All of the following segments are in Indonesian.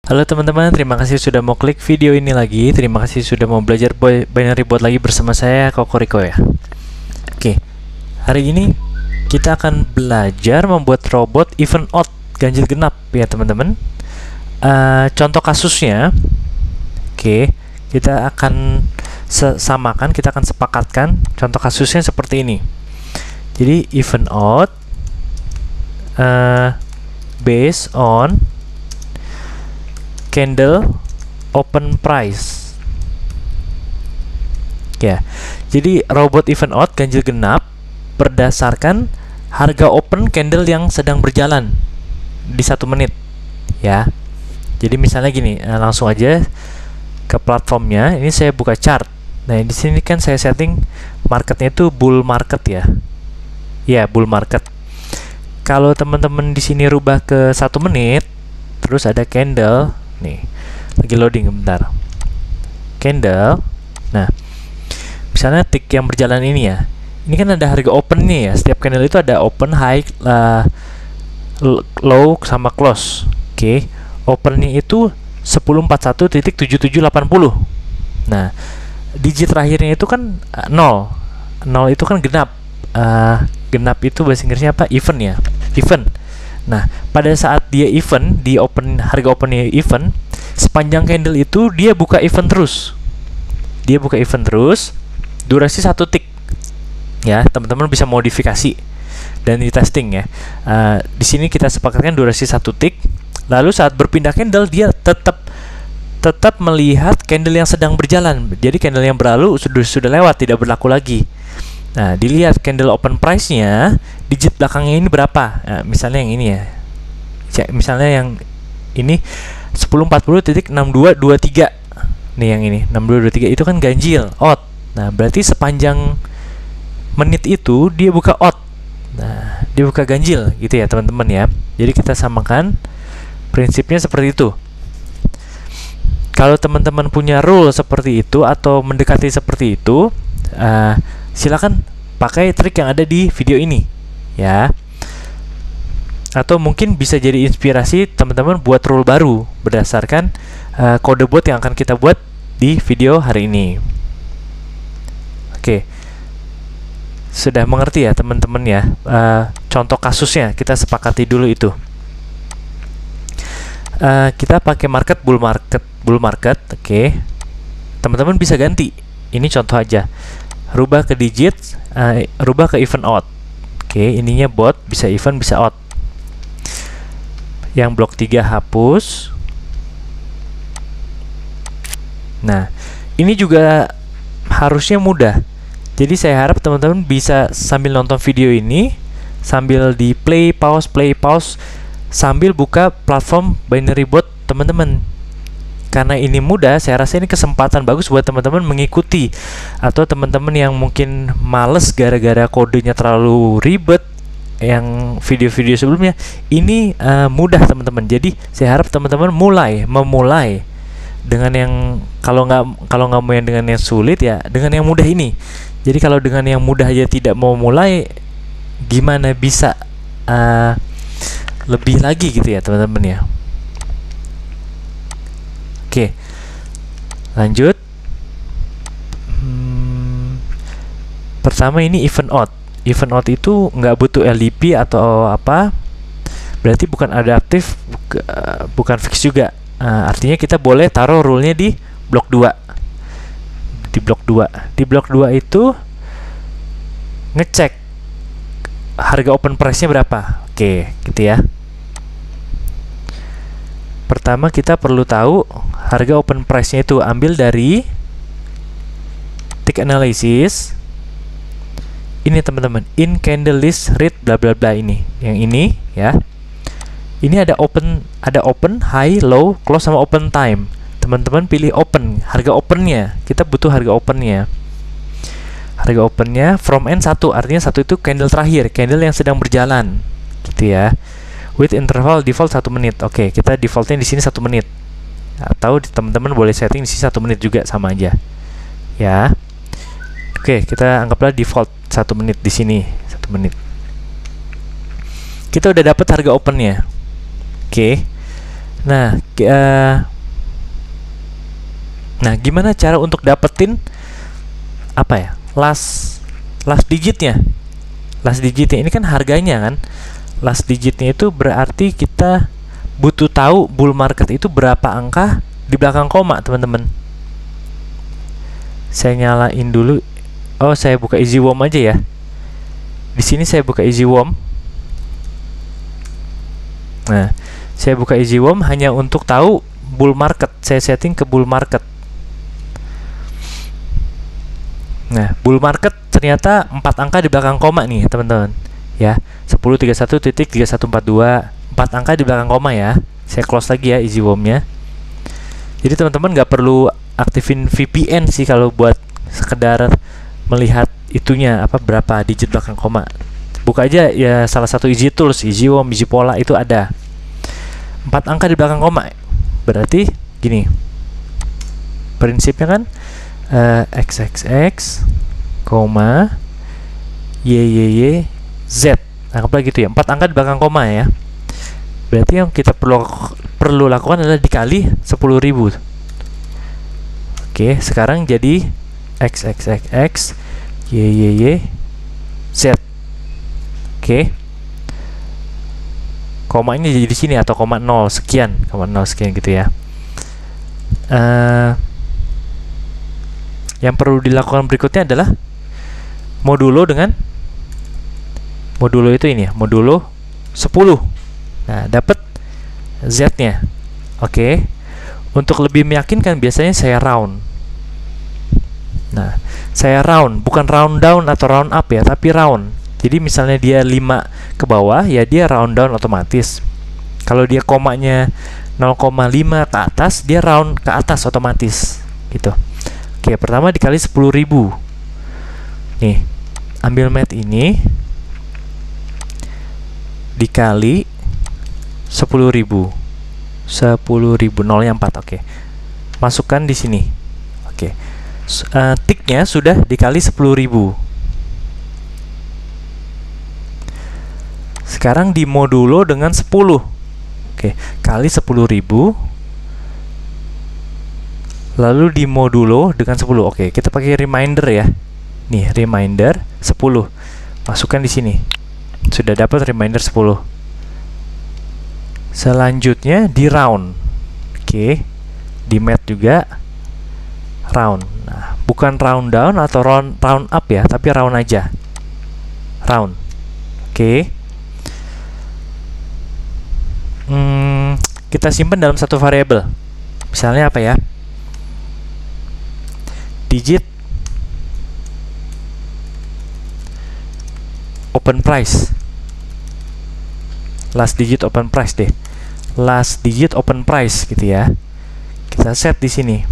Halo teman-teman, terima kasih sudah mau klik video ini lagi. Terima kasih sudah mau belajar binary bot lagi bersama saya, Kokoriko ya. Oke, hari ini kita akan belajar membuat robot event odd ganjil genap ya teman-teman. Contoh kasusnya, oke, kita akan samakan, kita akan sepakatkan contoh kasusnya seperti ini. Jadi event odd based on candle open price ya. Jadi robot event odd ganjil genap berdasarkan harga open candle yang sedang berjalan di 1 menit ya. Jadi misalnya gini, langsung aja ke platformnya. Ini saya buka chart. Nah, di sini kan saya setting marketnya itu bull market ya. Ya, bull market. Kalau teman-teman di sini rubah ke 1 menit, terus ada candle nih, lagi loading bentar. Candle. Nah, misalnya tick yang berjalan ini ya. Ini kan ada harga open nih ya. Setiap candle itu ada open, high, low sama close. Oke. Opennya itu 1041.7780. Nah, digit terakhirnya itu kan 0. 0 itu kan genap. Genap itu bahasa Inggrisnya apa? Even ya. Even. Nah, pada saat dia event, di open, harga opennya event, sepanjang candle itu dia buka event terus. Dia buka event terus, durasi 1 tick. Ya, teman-teman bisa modifikasi dan di testing ya. Di sini kita sepakatkan durasi 1 tick. Lalu saat berpindah candle dia tetap melihat candle yang sedang berjalan. Jadi candle yang berlalu sudah lewat, tidak berlaku lagi. Nah, dilihat candle open price-nya, digit belakangnya ini berapa. Nah, misalnya yang ini ya. Misalnya yang ini 1040.6223. Nih yang ini, 6223 itu kan ganjil, odd. Nah, berarti sepanjang menit itu dia buka odd. Nah, dia buka ganjil gitu ya, teman-teman ya. Jadi kita samakan prinsipnya seperti itu. Kalau teman-teman punya rule seperti itu atau mendekati seperti itu, silakan pakai trik yang ada di video ini ya. Atau mungkin bisa jadi inspirasi teman-teman buat rule baru berdasarkan kode bot yang akan kita buat di video hari ini. Oke, sudah mengerti ya teman-teman ya. Contoh kasusnya kita sepakati dulu itu. Kita pakai market bull market. Oke, teman-teman bisa ganti. Ini contoh aja. Rubah ke digit, rubah ke event odd. Oke, ininya bot, bisa event, bisa odd. Yang blok 3 hapus. Nah, ini juga harusnya mudah. Jadi saya harap teman-teman bisa sambil nonton video ini, sambil di play pause, sambil buka platform binary bot teman-teman. Karena ini mudah, saya rasa ini kesempatan bagus buat teman-teman mengikuti. Atau teman-teman yang mungkin males gara-gara kodenya terlalu ribet, yang video-video sebelumnya, ini mudah teman-teman. Jadi saya harap teman-teman memulai dengan yang kalau nggak mau yang dengan yang sulit ya, dengan yang mudah ini. Jadi kalau dengan yang mudah aja tidak mau mulai, gimana bisa lebih lagi gitu ya teman-teman ya. Oke, lanjut. Pertama ini event odd. Event odd itu nggak butuh LDP atau apa, berarti bukan adaptif, bukan fix juga. Artinya kita boleh taruh rule-nya di blok 2. Di blok 2. Di blok 2 itu ngecek harga open price-nya berapa. Oke, gitu ya. Pertama kita perlu tahu harga open price-nya itu, ambil dari tick analysis. Ini teman-teman, in candle list read bla bla bla, ini. Yang ini ya. Ini ada open, high, low, close sama open time. Teman-teman pilih open, harga opennya. Kita butuh harga opennya. Harga opennya from N 1, artinya 1 itu candle terakhir, candle yang sedang berjalan. Gitu ya. With interval default 1 menit. Oke, kita defaultnya di sini 1 menit. Atau teman-teman boleh setting di sini 1 menit juga, sama aja. Ya. Oke, kita anggaplah default 1 menit di sini, 1 menit. Kita udah dapat harga opennya. Oke. Nah, nah gimana cara untuk dapetin apa ya, last digitnya? Last digitnya ini kan harganya kan. Last digitnya itu berarti kita butuh tahu bull market itu berapa angka di belakang koma, teman-teman. Saya nyalain dulu. Oh, saya buka easy warm aja ya. Di sini saya buka easy warm. Nah, saya buka easy warm hanya untuk tahu bull market. Saya setting ke bull market. Nah, bull market ternyata 4 angka di belakang koma nih, teman-teman. Ya, 10.31.3142, 4 angka di belakang koma ya. Saya close lagi ya easy warm-nya. Jadi teman-teman nggak perlu aktifin VPN sih kalau buat sekedar melihat itunya apa berapa digit belakang koma. Buka aja ya salah satu easy tools, easy warm, easy pola itu ada. 4 angka di belakang koma. Berarti gini. Prinsipnya kan XXX, YYY, Z. Anggaplah gitu ya, 4 angka di belakang koma ya. Berarti yang kita perlu lakukan adalah dikali 10.000. Oke, sekarang jadi XXX, YYY, Z. Oke. Komanya jadi di sini atau koma 0 sekian gitu ya. Yang perlu dilakukan berikutnya adalah modulo dengan modulo itu ini ya, modulo 10. Nah, dapat Z-nya. Oke. Untuk lebih meyakinkan biasanya saya round. Nah, saya round, bukan round down atau round up ya, tapi round. Jadi misalnya dia 5 ke bawah, ya dia round down otomatis. Kalau dia komanya 0,5 ke atas, dia round ke atas otomatis gitu. Oke, pertama dikali 10.000. Nih, ambil mat ini dikali 10.000. 10.000, nolnya 4. Oke. Masukkan di sini. Oke. Tiknya sudah dikali 10.000. Sekarang di modulo dengan 10. Oke, kali 10.000. Lalu di modulo dengan 10. Oke, kita pakai reminder ya. Nih, reminder 10. Masukkan di sini. Sudah dapat reminder 10. Selanjutnya di round. Oke. Di mat juga round. Nah, bukan round down atau round up ya, tapi round aja. Round. Oke. Kita simpan dalam satu variabel. Misalnya apa ya? Digit open price. Last digit open price deh. Last digit open price gitu ya. Kita set di sini.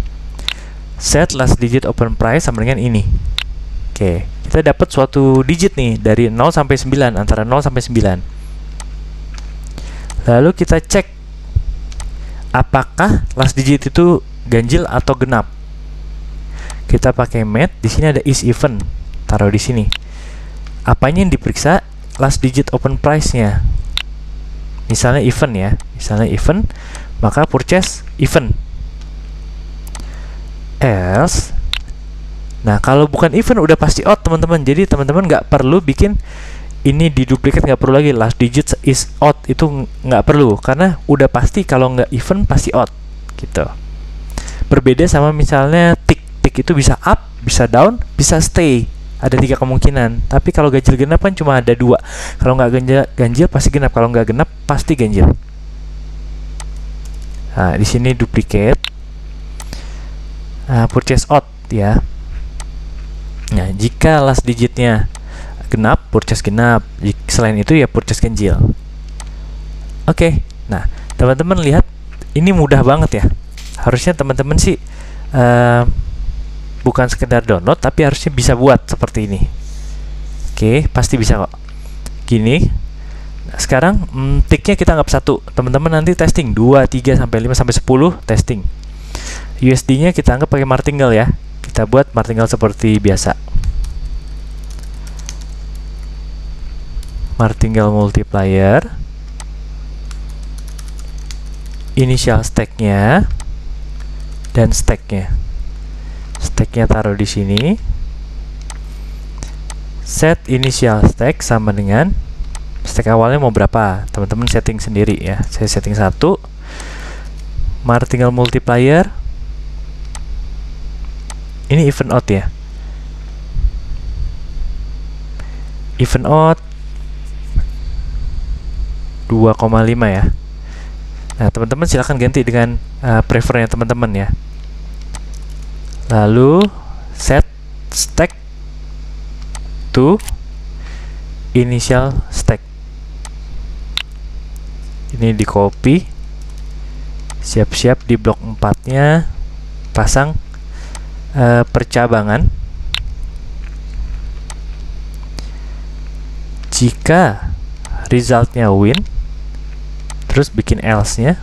Set last digit open price sama dengan ini. Oke, kita dapat suatu digit nih dari 0 sampai 9, antara 0 sampai 9. Lalu kita cek apakah last digit itu ganjil atau genap. Kita pakai mat, di sini ada is even. Taruh di sini. Apanya yang diperiksa? Last digit open price-nya. Misalnya even ya. Misalnya even, maka purchase even. Else. Nah, kalau bukan even udah pasti out, teman-teman. Jadi teman-teman nggak perlu bikin ini diduplikat, nggak perlu lagi last digit is out, itu nggak perlu karena udah pasti kalau nggak even pasti out gitu. Berbeda sama misalnya tick itu bisa up, bisa down, bisa stay, ada 3 kemungkinan. Tapi kalau ganjil genap kan cuma ada 2. Kalau nggak ganjil pasti genap, kalau nggak genap pasti ganjil. Nah, di sini duplicate. Nah, purchase out ya. Nah, jika last digitnya genap, purchase genap. Selain itu ya purchase ganjil. Oke. Nah, teman-teman lihat ini mudah banget ya. Harusnya teman-teman sih bukan sekedar download, tapi harusnya bisa buat seperti ini. Oke, pasti bisa kok. Gini. Nah, sekarang ticknya kita anggap 1. Teman-teman nanti testing 2, 3 sampai 5 sampai 10 testing. USD-nya kita anggap pakai martingale ya. Kita buat martingale seperti biasa. Martingale multiplier. initial stack-nya dan stack-nya. Stack-nya taruh di sini. Set initial stack sama dengan stack awalnya mau berapa, teman-teman setting sendiri ya. Saya setting 1. Mari tinggal multiplier. Ini even out ya. Even out 2,5 ya. Nah, teman-teman silahkan ganti dengan prefernya teman-teman ya. Lalu set stack to initial stack. Ini di copy. Siap-siap di blok 4-nya pasang percabangan. Jika resultnya win, terus bikin else-nya.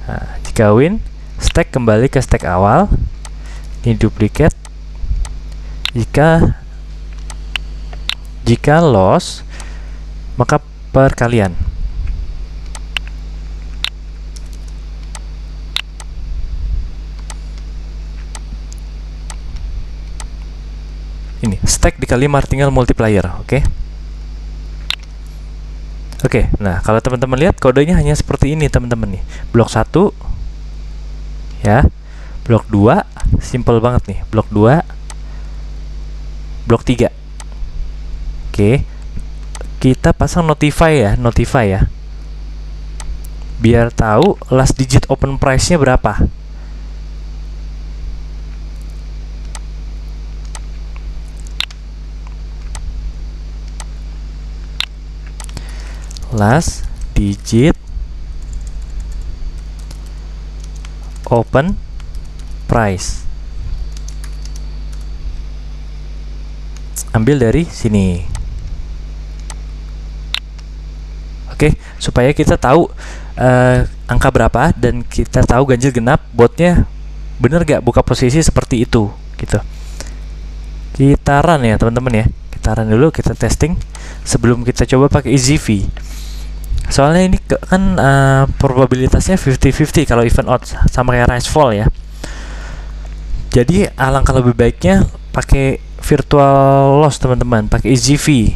Nah, jika win, stack kembali ke stack awal. Ini duplicate. Jika loss, maka perkalian. Ini stack dikali martingale multiplier, oke? Oke, nah kalau teman-teman lihat kodenya hanya seperti ini teman-teman nih. Blok 1 ya. Blok 2 simple banget nih. Blok 2, blok 3. Oke. Kita pasang notify ya, biar tahu last digit open price-nya berapa. Last digit open price. Ambil dari sini. Oke, supaya kita tahu angka berapa dan kita tahu ganjil genap botnya bener gak buka posisi seperti itu gitu. Kita run ya teman-teman ya. Kita run dulu, kita testing sebelum kita coba pakai EasyV. Soalnya ini kan probabilitasnya 50-50 kalau even out, sama kayak rise fall ya. Jadi alangkah lebih baiknya pakai virtual loss teman-teman, pakai EasyV.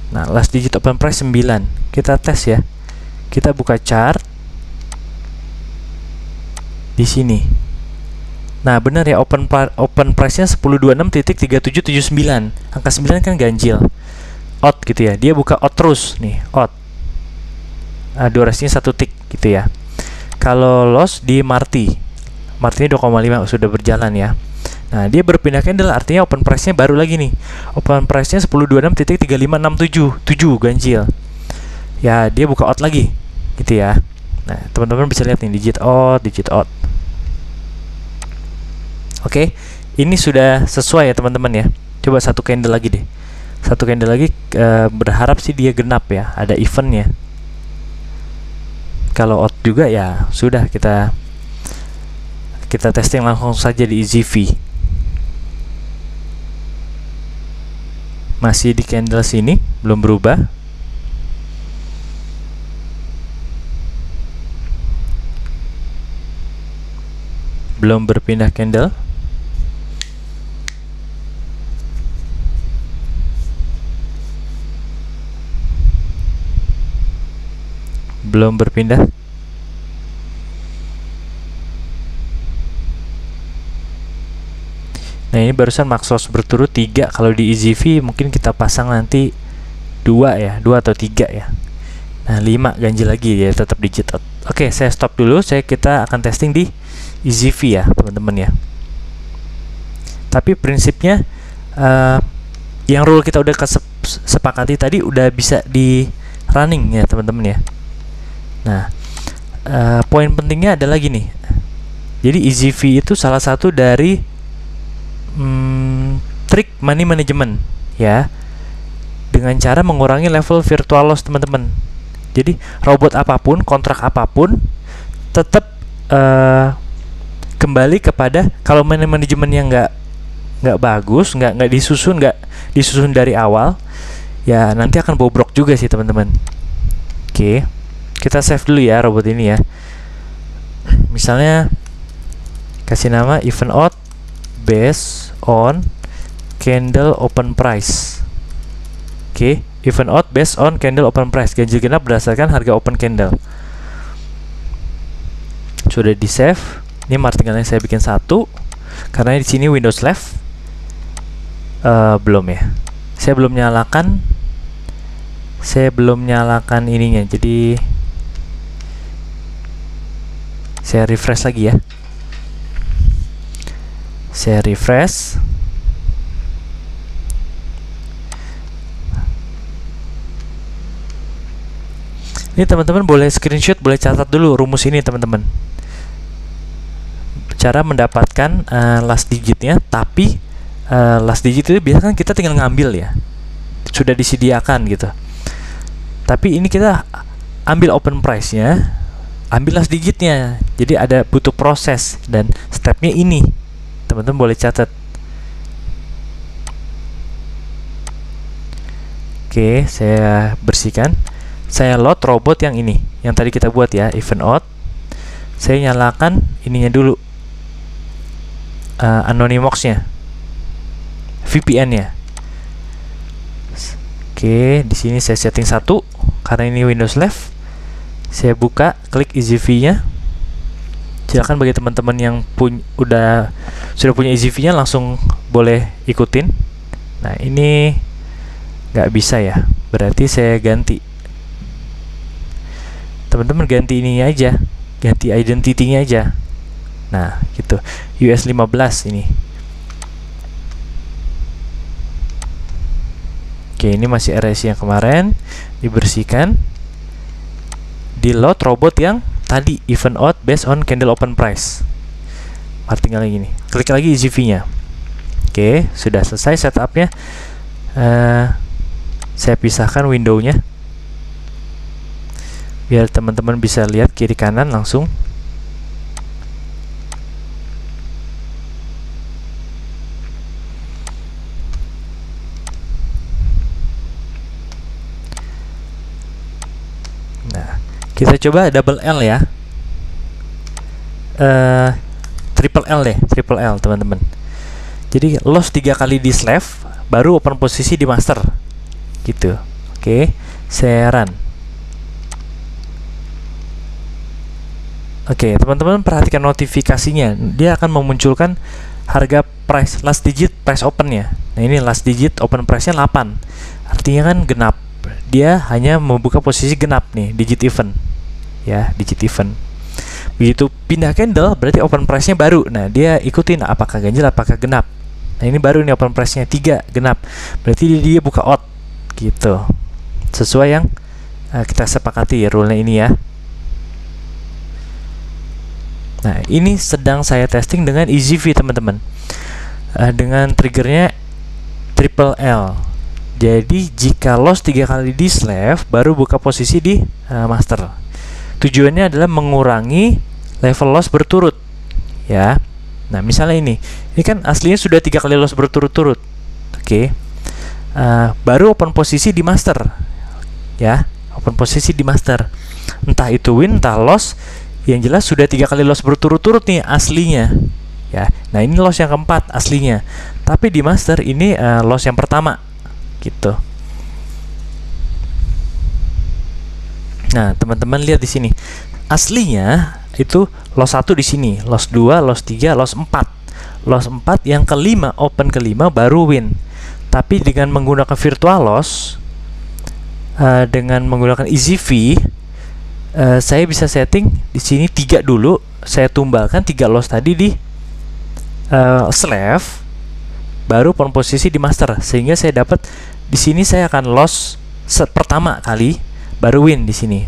Nah, last digit open price 9. Kita tes ya. Kita buka chart di sini. Nah, benar ya, open price-nya 1026.3779. Angka 9 kan ganjil. Out gitu ya. Dia buka out terus nih, out. Durasinya 1 tick gitu ya. Kalau loss di Marti 2,5 sudah berjalan ya. Nah, dia berpindah candle, artinya open price-nya baru lagi nih. Open price-nya 1026.3567 ganjil. Ya, dia buka out lagi gitu ya. Nah, teman-teman bisa lihat nih digit out. Oke, ini sudah sesuai ya teman-teman ya. Coba satu candle lagi deh. Satu candle lagi, berharap sih dia genap ya, ada eventnya. Kalau out juga ya sudah, kita testing langsung saja di EasyV. Masih di candle sini, belum berubah. Belum berpindah candle. Belum berpindah. Nah, ini barusan Maxos berturut 3. Kalau di EasyV mungkin kita pasang nanti 2 ya, 2 atau 3 ya. Nah, 5 ganjil lagi ya, tetap digit out. Oke, saya stop dulu. Kita akan testing di EasyV ya teman-teman ya. Tapi prinsipnya yang rule kita udah sepakati tadi udah bisa di running ya teman-teman ya. Nah, poin pentingnya adalah gini. Jadi EasyV itu salah satu dari trik money management ya, dengan cara mengurangi level virtual loss teman-teman. Jadi robot apapun, kontrak apapun, tetap kembali kepada kalau money manajemennya nggak bagus, nggak disusun dari awal, ya nanti akan bobrok juga sih teman-teman. Oke, kita save dulu ya robot ini ya. Misalnya kasih nama event out based on candle open price. Oke, event out based on candle open price, ganjil genap berdasarkan harga open candle. Sudah di save. Ini martingale saya bikin satu karena di sini Windows Live belum ya. Saya belum nyalakan ininya, jadi saya refresh lagi ya. Saya refresh. Ini teman-teman boleh screenshot, boleh catat dulu rumus ini teman-teman. Cara mendapatkan last digitnya, tapi last digit itu biasanya kan kita tinggal ngambil ya, sudah disediakan gitu. Tapi ini kita ambil open price-nya, ambil last digitnya, jadi ada butuh proses dan stepnya ini. Teman-teman boleh catat. Oke, saya bersihkan. Saya load robot yang ini, yang tadi kita buat ya, event out. Saya nyalakan ininya dulu, Anonymous-nya, VPN-nya. Oke, di sini saya setting 1 karena ini Windows Live. Saya buka, klik EasyV-nya. Silakan bagi teman-teman yang sudah punya EasyV-nya langsung boleh ikutin. Nah, ini nggak bisa ya, berarti saya ganti. Teman-teman ganti ininya aja, ganti identity-nya aja. Nah, gitu. US 15 ini. Oke, ini masih RSI yang kemarin, dibersihkan. Di load robot yang tadi, event out based on candle open price. Tinggal gini. Klik lagi EasyV-nya. Oke, sudah selesai setupnya. Saya pisahkan window-nya biar teman-teman bisa lihat kiri kanan langsung. Kita coba double L ya, triple L deh, triple L teman-teman. Jadi loss 3 kali di slave, baru open posisi di master, gitu. Oke, saya run. Oke, teman-teman perhatikan notifikasinya, dia akan memunculkan harga price last digit price opennya. Nah, ini last digit open price-nya 8, artinya kan genap. Dia hanya membuka posisi genap nih, digit event ya, digit event. Begitu pindah candle berarti open price-nya baru. Nah, dia ikutin apakah ganjil apakah genap. Nah, ini baru nih open price-nya 3 genap, berarti dia buka out gitu, sesuai yang kita sepakati rule-nya ini ya. Nah, ini sedang saya testing dengan EasyV teman-teman, dengan triggernya triple L. Jadi jika loss 3 kali di slave, baru buka posisi di master. Tujuannya adalah mengurangi level loss berturut ya. Nah, misalnya ini kan aslinya sudah 3 kali loss berturut-turut. Oke, baru open posisi di master ya, open posisi di master. Entah itu win, entah loss, yang jelas sudah 3 kali loss berturut-turut nih aslinya ya. Nah, ini loss yang keempat aslinya, tapi di master ini loss yang pertama gitu. Nah, teman-teman lihat di sini. Aslinya itu loss 1 di sini, loss 2, loss 3, loss 4. Loss 4 yang kelima, open kelima baru win. Tapi dengan menggunakan virtual loss, dengan menggunakan EasyV, saya bisa setting di sini 3 dulu. Saya tumbalkan 3 loss tadi di slave, baru open posisi di master, sehingga saya dapat di sini saya akan loss pertama kali baru win di sini.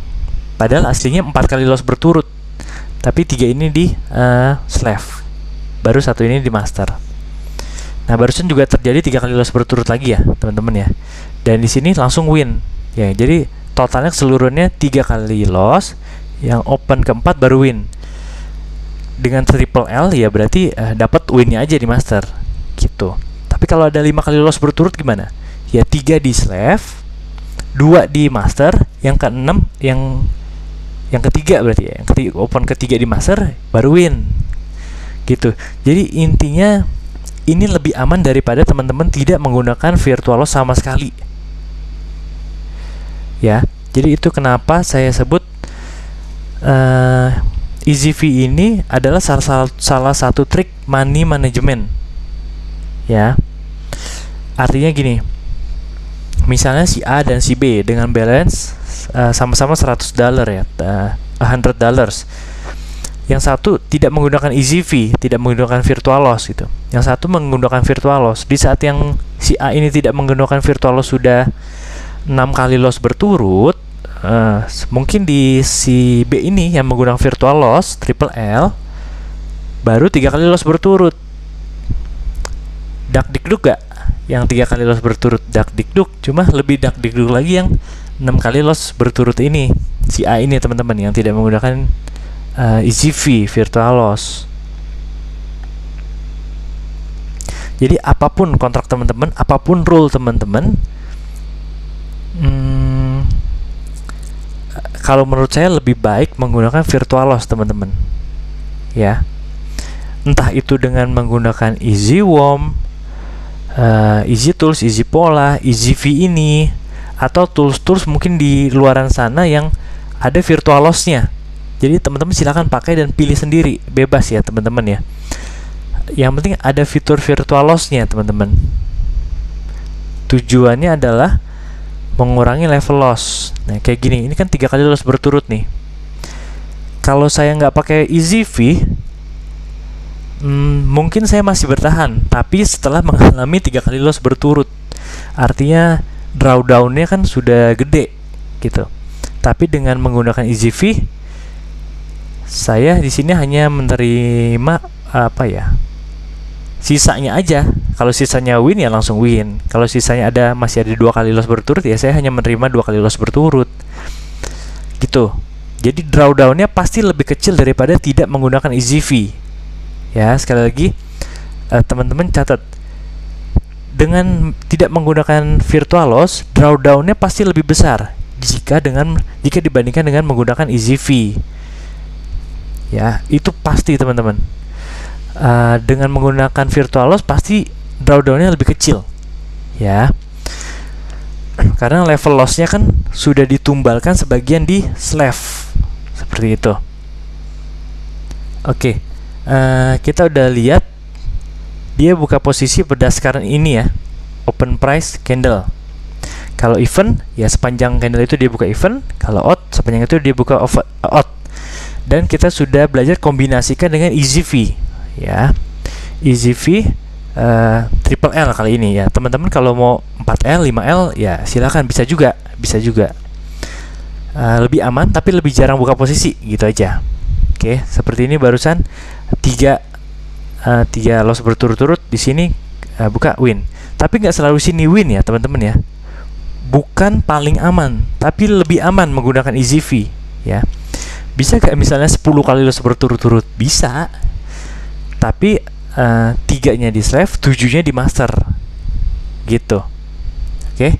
Padahal aslinya 4 kali loss berturut, tapi 3 ini di slave, baru 1 ini di master. Nah, barusan juga terjadi 3 kali loss berturut lagi ya teman-teman ya. Dan di sini langsung win ya. Jadi totalnya keseluruhannya 3 kali loss, yang open keempat baru win. Dengan triple L ya berarti dapat winnya aja di master gitu. Tapi kalau ada 5 kali loss berturut gimana? Ya 3 di slave, 2 di master, yang ke-6 yang yang ketiga berarti ya, yang ketiga, open ketiga di master baru win gitu. Jadi intinya ini lebih aman daripada teman-teman tidak menggunakan virtual loss sama sekali ya. Jadi itu kenapa saya sebut EasyV ini adalah salah satu trik money management ya. Artinya gini, misalnya si A dan si B dengan balance sama-sama $100 ya, $100. Yang satu tidak menggunakan EasyV, tidak menggunakan virtual loss gitu. Yang satu menggunakan virtual loss. Di saat yang si A ini tidak menggunakan virtual loss sudah 6 kali loss berturut, mungkin di si B ini yang menggunakan virtual loss triple L baru 3 kali loss berturut. Dakdikduk gak? Yang 3 kali loss berturut dakdikduk, cuma lebih dakdikduk lagi yang 6 kali loss berturut ini. Si A ini teman-teman yang tidak menggunakan EasyV virtual loss. Jadi apapun kontrak teman-teman, apapun rule teman-teman, kalau menurut saya lebih baik menggunakan virtual loss teman-teman ya. Entah itu dengan menggunakan EasyWorm, EasyTools, EasyPola, EasyV ini, atau tools-tools mungkin di luaran sana yang ada virtual loss-nya. Jadi teman-teman silakan pakai dan pilih sendiri, bebas ya teman-teman ya. Yang penting ada fitur virtual loss-nya teman-teman. Tujuannya adalah mengurangi level loss. Nah kayak gini, ini kan 3 kali loss berturut nih. Kalau saya nggak pakai EasyV, mungkin saya masih bertahan, tapi setelah mengalami 3 kali loss berturut, artinya drawdown-nya kan sudah gede gitu. Tapi dengan menggunakan EasyV, saya di sini hanya menerima apa ya, sisanya aja. Kalau sisanya win ya langsung win. Kalau sisanya masih ada 2 kali loss berturut ya saya hanya menerima 2 kali loss berturut gitu. Jadi drawdownnya pasti lebih kecil daripada tidak menggunakan EasyV ya. Sekali lagi teman-teman catat, dengan tidak menggunakan virtual loss, drawdownnya pasti lebih besar jika dibandingkan dengan menggunakan EasyV ya. Itu pasti teman-teman. Dengan menggunakan virtual loss pasti drawdownnya lebih kecil ya, karena level lossnya kan sudah ditumbalkan sebagian di slave seperti itu. Oke, kita udah lihat dia buka posisi berdasarkan ini ya, open price candle. Kalau event ya sepanjang candle itu dia buka event, kalau odd sepanjang itu dia buka odd. Dan kita sudah belajar kombinasikan dengan EasyV ya, EasyV triple L kali ini ya teman-teman. Kalau mau 4L 5L ya silakan, bisa juga lebih aman tapi lebih jarang buka posisi gitu aja. Oke, seperti ini barusan 3 loss berturut-turut di sini buka win, tapi nggak selalu sini win ya teman-teman ya. Bukan paling aman, tapi lebih aman menggunakan EasyV ya. Bisa nggak misalnya 10 kali loss berturut-turut? Bisa, tapi 3-nya di slave, 7-nya di master gitu. Oke,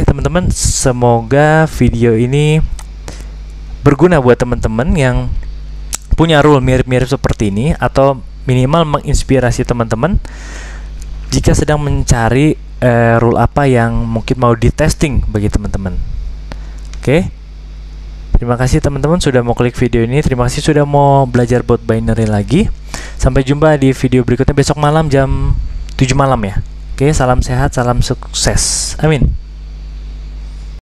teman-teman, semoga video ini berguna buat teman-teman yang punya rule mirip-mirip seperti ini, atau minimal menginspirasi teman-teman jika sedang mencari rule apa yang mungkin mau di testing bagi teman-teman. Oke, terima kasih teman-teman sudah mau klik video ini. Terima kasih sudah mau belajar bot binary lagi. Sampai jumpa di video berikutnya besok malam jam 7 malam ya. Oke, salam sehat, salam sukses. Amin.